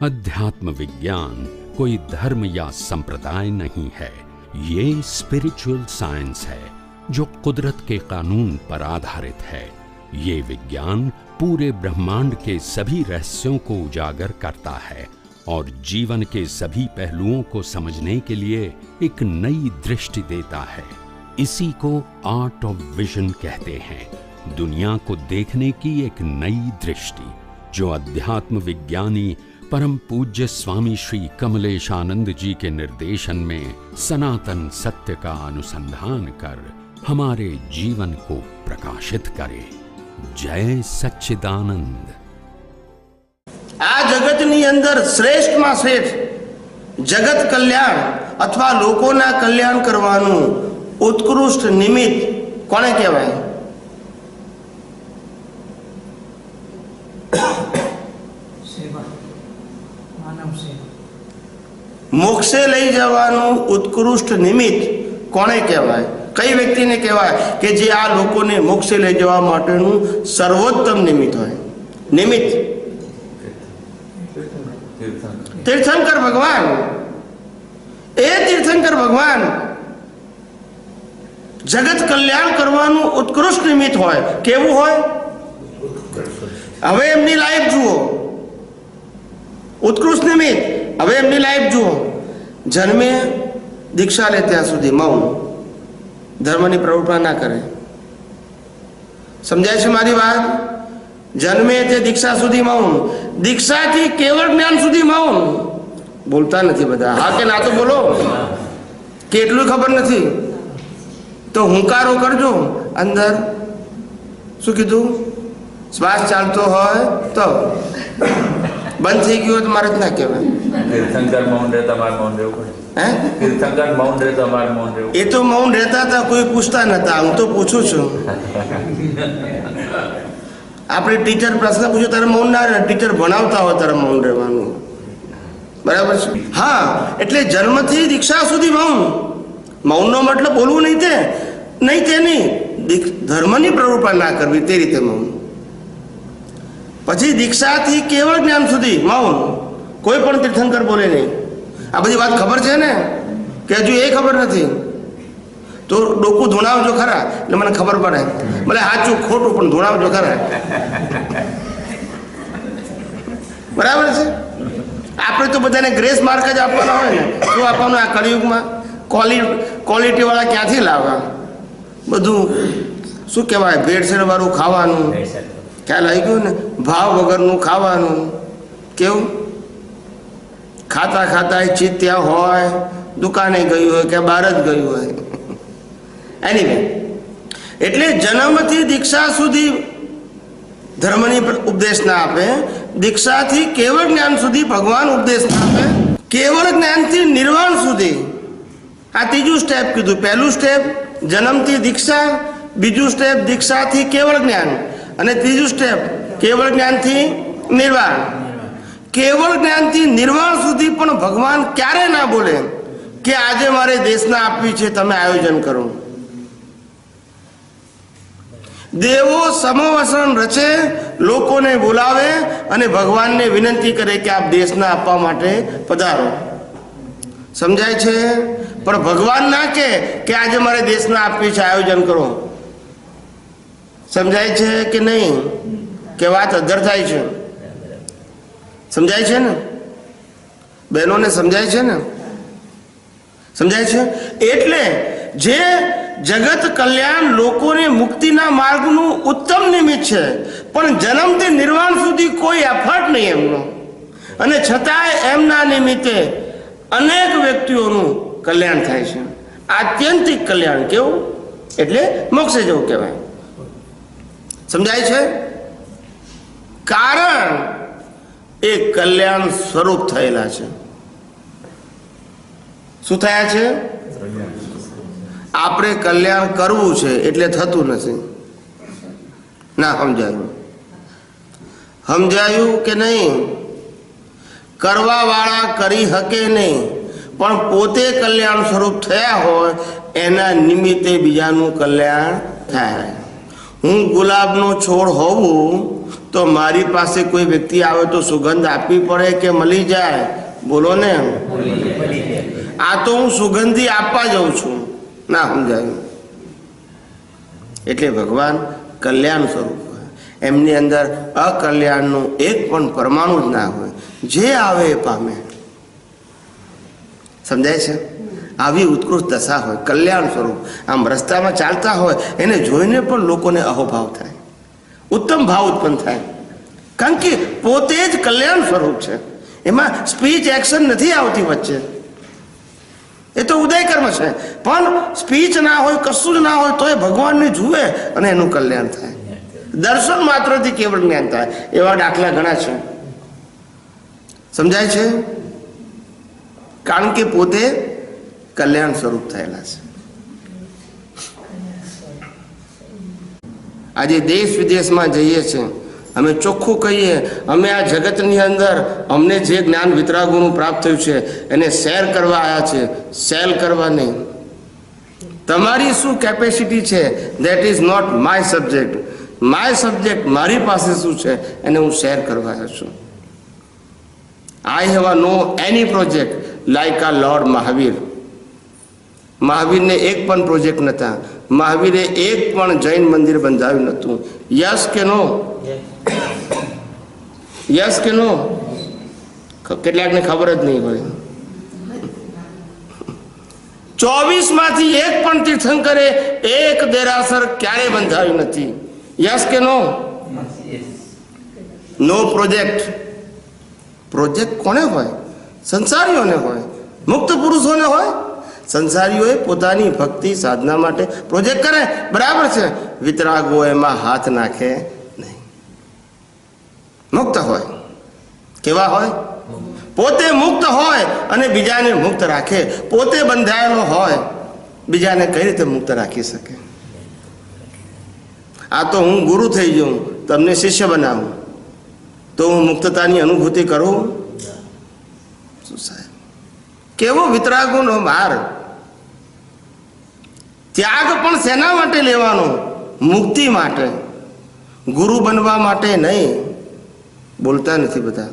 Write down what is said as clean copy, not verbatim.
अध्यात्म विज्ञान कोई धर्म या संप्रदाय नहीं है, ये स्पिरिचुअल साइंस है जो कुदरत के कानून पर आधारित है। ये विज्ञान पूरे ब्रह्मांड के सभी रहस्यों को उजागर करता है और जीवन के सभी पहलुओं को समझने के लिए एक नई दृष्टि देता है। इसी को आर्ट ऑफ विजन कहते हैं, दुनिया को देखने की एक नई दृष्टि, जो अध्यात्म विज्ञानी परम पूज्य स्वामी श्री कमलेशानंद जी के निर्देशन में सनातन सत्य का अनुसंधान कर हमारे जीवन को प्रकाशित करे। जय सच्चिदानंद। आ जगतनी अंदर श्रेष्ठમાં શ્રેષ્ઠ जगत कल्याण अथवा लोकोना कल्याण करवानुं उत्कृष्ट निमित्त कोने कहेवाय? मोक्षे लई जवानुं उत्कृष्ट निमित्त कोने कहेवाय? कई व्यक्ति ने कहेवाय कि जे आ लोकोने मोक्षे लई जवा माटेनुं सर्वोत्तम निमित्त होय। निमित्त तीर्थंकर भगवान, ए तीर्थंकर भगवान जगत कल्याण करवानुं उत्कृष्ट निमित्त होय। केवुं होय? हवे एमनी लाइफ जुओ, उत्कृष्ट निमित्त। हवे एमनी लाइफ जुओ, जन्मे दीक्षा ले त्यां सुधी मौन, धर्मनी प्रवृत्ति ना करे। समझाय छे मारी बात? जन्मे ते दीक्षा सुधी मौन, दीक्षा थी केवल ज्ञान सुधी मौन। बोलता नहीं बधा, हाँ के ना तो बोलो, केटलू खबर नहीं तो हुंकारो करजो। अंदर शू कीधुं? श्वास चालतो होय तो बंद थई गयो तो मारे ना कहेवाय। तीर्थंकर मौन रहता मारे मौन रहवुं पड़े। हैं? तीर्थंकर मौन रहता मारे मौन रहवुं। ए तो मौन रहता था, कोई पूछता नता, हूँ तो पूछूं छुं। આપણે ટીચર પ્રશ્ન પૂછ્યો તારે મૌન ના રહે, ટીચર ભણાવતા હોય તારે મૌન રહેવાનું, બરાબર છે? હા, એટલે જન્મથી દીક્ષા સુધી મૌન. મૌનનો મતલબ બોલવું નહીં તે નહીં, ધર્મની પ્રવૃત્તિ ના કરવી તે રીતે મૌન. પછી દીક્ષાથી કેવળ જ્ઞાન સુધી મૌન, કોઈ પણ તીર્થંકર બોલે નહીં. આ બધી વાત ખબર છે ને કે હજુ એ ખબર નથી? તો ડોકું ધોણાવજો ખરા એટલે મને ખબર પડે, ભલે સાચું ખોટું પણ ધોણાવજો ખરા, બરાબર છે? આપણે તો બધાને ગ્રેસ માર્ક જ આપવાના હોય ને. શું આપવાનું આ કળિયુગમાં? ક્વોલિટી વાળા ક્યાંથી લાવવા? બધું શું કહેવાય, ભેળસેળ વાળું ખાવાનું, ખ્યાલ આવી ગયો ને? ભાવ વગરનું ખાવાનું. કેવું? ખાતા ખાતા ચીત્યા હોય, દુકાને ગયું હોય કે બહાર જ ગયું હોય. એનીવે, એટલે જન્મથી દીક્ષા સુધી ધર્મની ઉપદેશ ના આપે, દીક્ષાથી કેવળ જ્ઞાન સુધી ભગવાન ઉપદેશ ના આપે, કેવળ જ્ઞાનથી નિર્વાણ સુધી. આ ત્રીજું સ્ટેપ કીધું. પહેલું સ્ટેપ જન્મથી દીક્ષા, બીજું સ્ટેપ દીક્ષાથી કેવળ જ્ઞાન, અને ત્રીજું સ્ટેપ કેવળ જ્ઞાનથી નિર્વાણ. કેવળ જ્ઞાનથી નિર્વાણ સુધી પણ ભગવાન ક્યારે ના બોલે કે આજે મારે દેશના આપવી છે, તમે આયોજન કરો. દેવો સમોવસન રચે, લોકોને બોલાવે અને ભગવાનને વિનંતી કરે કે આપ દેશના આપવા માટે પધારો. સમજાય છે? પણ ભગવાન ના કે આજે મારે દેશના આપવી છે, આયોજન કરો. સમજાય છે કે નહીં? કે વાત અધર થાય છે? સમજાય છે ને બહેનોને? સમજાય છે ને? સમજાય છે? એટલે જે જગત કલ્યાણ લોકોને મુક્તિના માર્ગનું ઉત્તમ નિમિત્ત છે, પણ જન્મથી નિર્વાણ સુધી કોઈ એફર્ટ નહીં એમનો, અને છતાંય એમના નિમિત્તે અનેક વ્યક્તિઓનું કલ્યાણ થાય છે. આત્યંતિક કલ્યાણ. કેવું? એટલે મોક્ષે જવું કહેવાય. સમજાય છે? કારણ એ કલ્યાણ સ્વરૂપ થયેલા છે. શું થયા છે? આપણે કલ્યાણ કરવું છે એટલે થતું નથી. ના સમજાયું? સમજાયું કે નહીં? કરવા વાળા કરી શકે નહીં, પણ પોતે કલ્યાણ સ્વરૂપ થયા હોય એના નિમિત્તે બીજાનું કલ્યાણ થાય. હું ગુલાબનો છોડ હોવું તો મારી પાસે કોઈ વ્યક્તિ આવે તો સુગંધ આપવી પડે કે મળી જાય? બોલો ને. આ તો હું સુગંધી આપવા જાઉં છું. ના સમજાયું? એટલે ભગવાન કલ્યાણ સ્વરૂપ હોય, એમની અંદર અકલ્યાણનું એક પણ પરમાણુ જ ના હોય. જે આવે એ પામે. સમજાય છે? આવી ઉત્કૃષ્ટ દશા હોય, કલ્યાણ સ્વરૂપ. આમ રસ્તામાં ચાલતા હોય એને જોઈને પણ લોકોને અહોભાવ થાય, ઉત્તમ ભાવ ઉત્પન્ન થાય, કારણ કે પોતે જ કલ્યાણ સ્વરૂપ છે. એમાં સ્પીચ એક્શન નથી આવતી વચ્ચે. એ તો ઉદય કર્મ છે, પણ સ્પીચ ના હોય, કશું જ ના હોય તો એ ભગવાનને જુએ અને એનું કલ્યાણ થાય. દર્શન માત્રથી કેવળ જ્ઞાન થાય. એવા દાખલા ઘણા છે. સમજાય છે? કારણ કે પોતે કલ્યાણ સ્વરૂપ થયેલા છે. આજે દેશ વિદેશમાં જઈએ છીએ, અમે ચોખ્ખું કહીએ, અમે આ જગતની અંદર અમને જે જ્ઞાન વિતરાગોનું પ્રાપ્ત થયું છે એને શેર કરવા આવ્યા છે, સેલ કરવા નહીં. તમારી શું કેપેસિટી છે, that is not my subject. My subject મારી પાસે શું છે એને હું શેર કરવા આવ્યો છું. I have no any project like આ લોર્ડ મહાવીર. મહાવીરને એક પણ પ્રોજેક્ટ નહોતા. મહાવીરે એક પણ જૈન મંદિર બંધાવ્યું નહોતું. યસ કે નો? યસ કે નો? કેટલાકને ખબર જ નહીં હોય. 24 માંથી એક પણ તીર્થંકરે એક દેરાસર ક્યારે બંધાવ્યું નથી. યસ કે નો? નો પ્રોજેક્ટ. પ્રોજેક્ટ કોને હોય? સંસારીઓને હોય, મુક્ત પુરુષોને હોય. સંસારીઓએ પોતાની ભક્તિ સાધના માટે પ્રોજેક્ટ કરે, બરાબર છે. વિતરાગો એમાં હાથ નાખે નહીં. મુક્ત હોય. કેવા હોય? પોતે મુક્ત હોય અને બીજાને મુક્ત રાખે. પોતે બંધાયેલો હોય, બીજાને કઈ રીતે મુક્ત રાખી શકે? આ તો હું ગુરુ થઈ જાઉં, તમને શિષ્ય બનાવું તો હું મુક્તતાની અનુભૂતિ કરું? શું સાહેબ, કેવો વિતરાગોનો માર! ત્યાગ પણ શેના માટે લેવાનો? મુક્તિ માટે, ગુરુ બનવા માટે નહીં. બોલતા નથી બધા.